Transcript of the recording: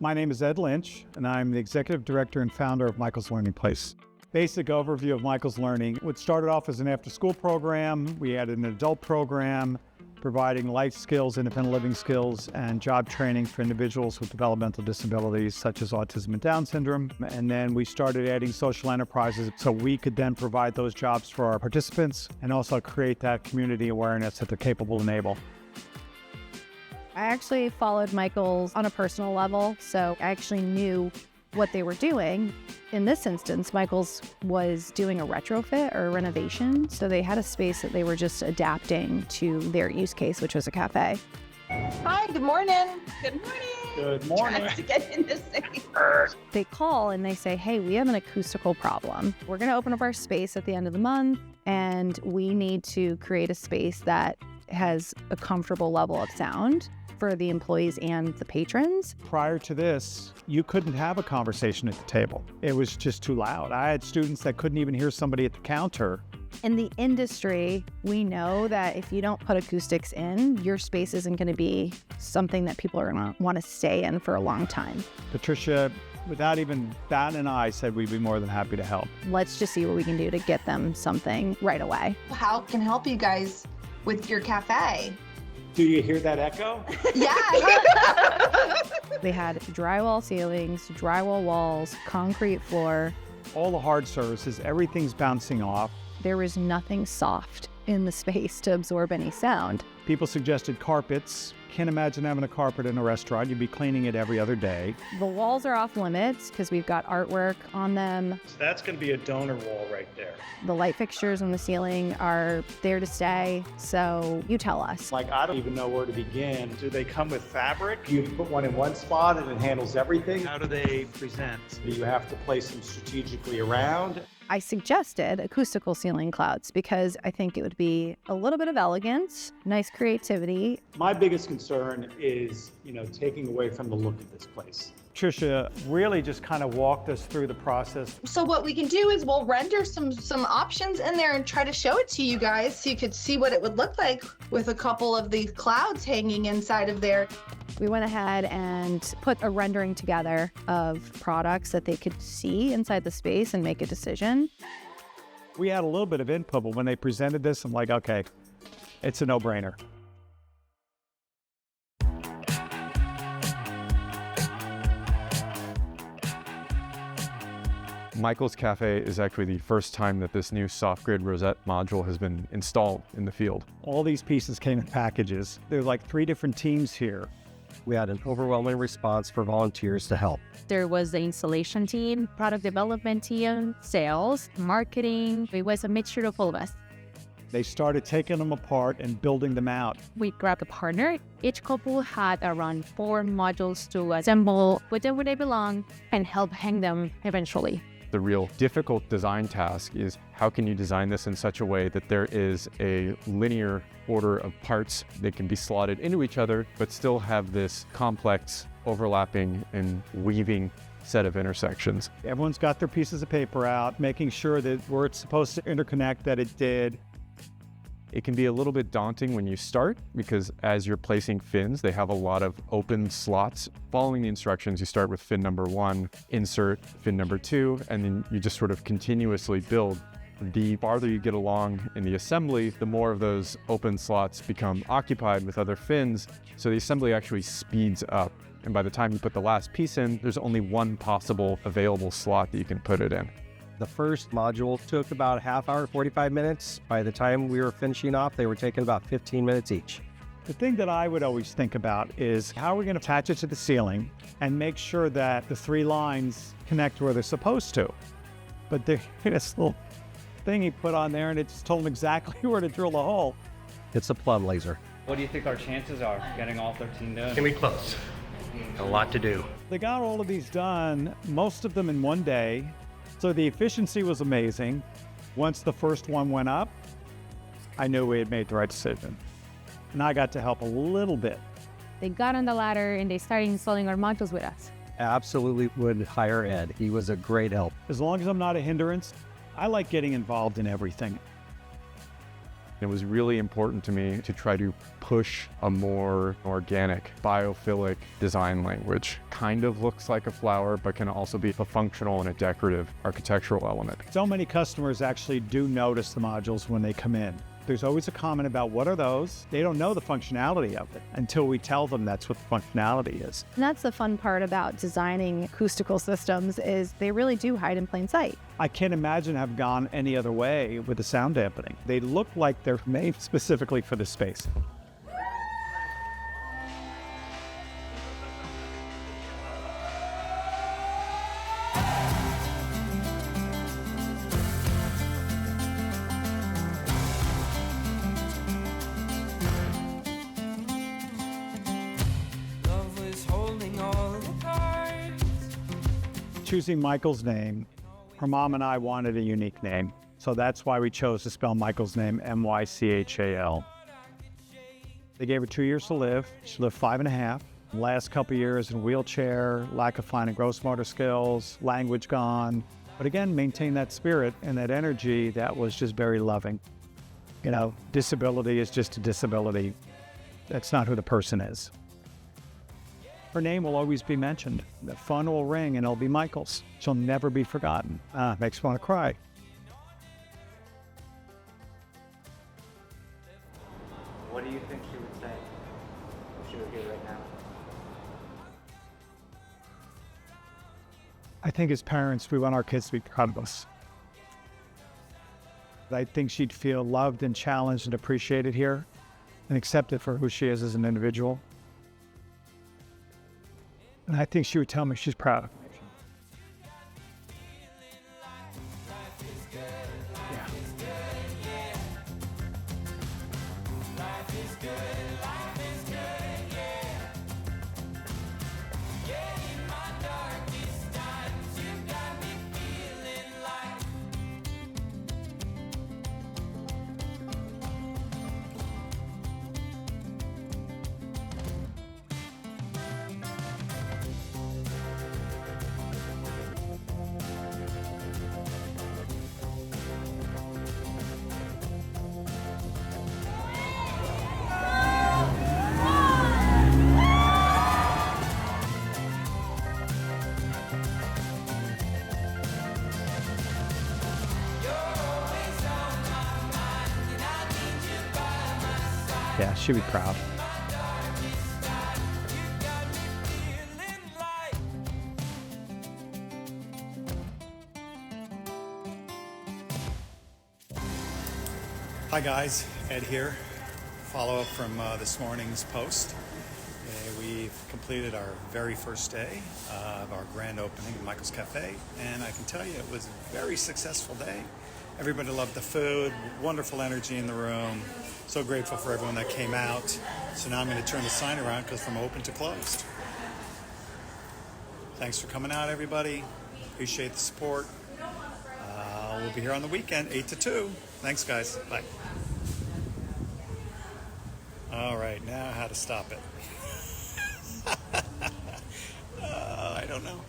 My name is Ed Lynch, and I'm the Executive Director and founder of Mychal's Learning Place. Basic overview of Mychal's Learning. It started off as an after-school program. We added an adult program, providing life skills, independent living skills, and job training for individuals with developmental disabilities such as autism and Down syndrome. And then we started adding social enterprises so we could then provide those jobs for our participants and also create that community awareness that they're capable to enable. I actually followed Mychal's on a personal level, so I actually knew what they were doing. In this instance, Mychal's was doing a retrofit or a renovation, so they had a space that they were just adapting to their use case, which was a cafe. Hi, good morning. Good morning. Good morning. Trying to get in this thing. They call and they say, hey, we have an acoustical problem. We're going to open up our space at the end of the month, and we need to create a space that has a comfortable level of sound for the employees and the patrons. Prior to this, you couldn't have a conversation at the table. It was just too loud. I had students that couldn't even hear somebody at the counter. In the industry, we know that if you don't put acoustics in, your space isn't going to be something that people are going to want to stay in for a long time. Patricia, without even batting an eye, said we'd be more than happy to help. Let's just see what we can do to get them something right away. How can I help you guys with your cafe? Do you hear that echo? Yeah. They had drywall ceilings, drywall walls, concrete floor. All the hard surfaces, everything's bouncing off. There was nothing soft in the space to absorb any sound. People suggested carpets. Can't imagine having a carpet in a restaurant. You'd be cleaning it every other day. The walls are off limits because we've got artwork on them. So that's going to be a donor wall right there. The light fixtures on the ceiling are there to stay, so you tell us. Like, I don't even know where to begin. Do they come with fabric? You put one in one spot and it handles everything. How do they present? You have to place them strategically around. I suggested acoustical ceiling clouds because I think it would be a little bit of elegance, nice creativity. My biggest concern is, taking away from the look of this place. Tricia really just kind of walked us through the process. So what we can do is we'll render some options in there and try to show it to you guys so you could see what it would look like with a couple of these clouds hanging inside of there. We went ahead and put a rendering together of products that they could see inside the space and make a decision. We had a little bit of input, but when they presented this, I'm like, okay, it's a no-brainer. Mychal's Café is actually the first time that this new SoftGrid Rosette module has been installed in the field. All these pieces came in packages. There's like 3 different teams here. We had an overwhelming response for volunteers to help. There was the installation team, product development team, sales, marketing. It was a mixture of all of us. They started taking them apart and building them out. We grabbed a partner. Each couple had around 4 modules to assemble, put them where they belong, and help hang them eventually. The real difficult design task is how can you design this in such a way that there is a linear order of parts that can be slotted into each other, but still have this complex, overlapping and weaving set of intersections. Everyone's got their pieces of paper out, making sure that where it's supposed to interconnect, that it did. It can be a little bit daunting when you start because as you're placing fins, they have a lot of open slots. Following the instructions, you start with fin number 1, insert fin number 2, and then you just sort of continuously build. The farther you get along in the assembly, the more of those open slots become occupied with other fins, so the assembly actually speeds up. And by the time you put the last piece in, there's only one possible available slot that you can put it in. The first module took about a half hour, 45 minutes. By the time we were finishing off, they were taking about 15 minutes each. The thing that I would always think about is how are we going to attach it to the ceiling and make sure that the 3 lines connect where they're supposed to. But there's this little thing he put on there and it just told him exactly where to drill the hole. It's a plumb laser. What do you think our chances are getting all 13 done? Can we close? A lot to do. They got all of these done, most of them in one day. So the efficiency was amazing. Once the first one went up, I knew we had made the right decision. And I got to help a little bit. They got on the ladder and they started installing our modules with us. Absolutely would hire Ed. He was a great help. As long as I'm not a hindrance, I like getting involved in everything. It was really important to me to try to push a more organic, biophilic design language. Kind of looks like a flower, but can also be a functional and a decorative architectural element. So many customers actually do notice the modules when they come in. There's always a comment about what are those? They don't know the functionality of it until we tell them that's what the functionality is. And that's the fun part about designing acoustical systems is they really do hide in plain sight. I can't imagine have gone any other way with the sound dampening. They look like they're made specifically for this space. Choosing Mychal's name, her mom and I wanted a unique name. So that's why we chose to spell Mychal's name M-Y-C-H-A-L. They gave her 2 years to live. She lived 5.5. Last couple years in wheelchair, lack of fine and gross motor skills, language gone. But again, maintain that spirit and that energy that was just very loving. You know, disability is just a disability. That's not who the person is. Her name will always be mentioned. The phone will ring and it'll be Mychal's. She'll never be forgotten. Makes me want to cry. What do you think she would say if she were here right now? I think as parents, we want our kids to be proud of us. I think she'd feel loved and challenged and appreciated here and accepted for who she is as an individual. And I think she would tell me she's proud of me. Yeah, she'd be proud. Hi guys, Ed here. Follow up from this morning's post. We've completed our very first day of our grand opening of Mychal's Café, and I can tell you it was a very successful day. Everybody loved the food, wonderful energy in the room. So grateful for everyone that came out. So now I'm going to turn the sign around because from open to closed. Thanks for coming out, everybody. Appreciate the support. We'll be here on the weekend, 8 to 2. Thanks, guys. Bye. All right, now how to stop it. I don't know.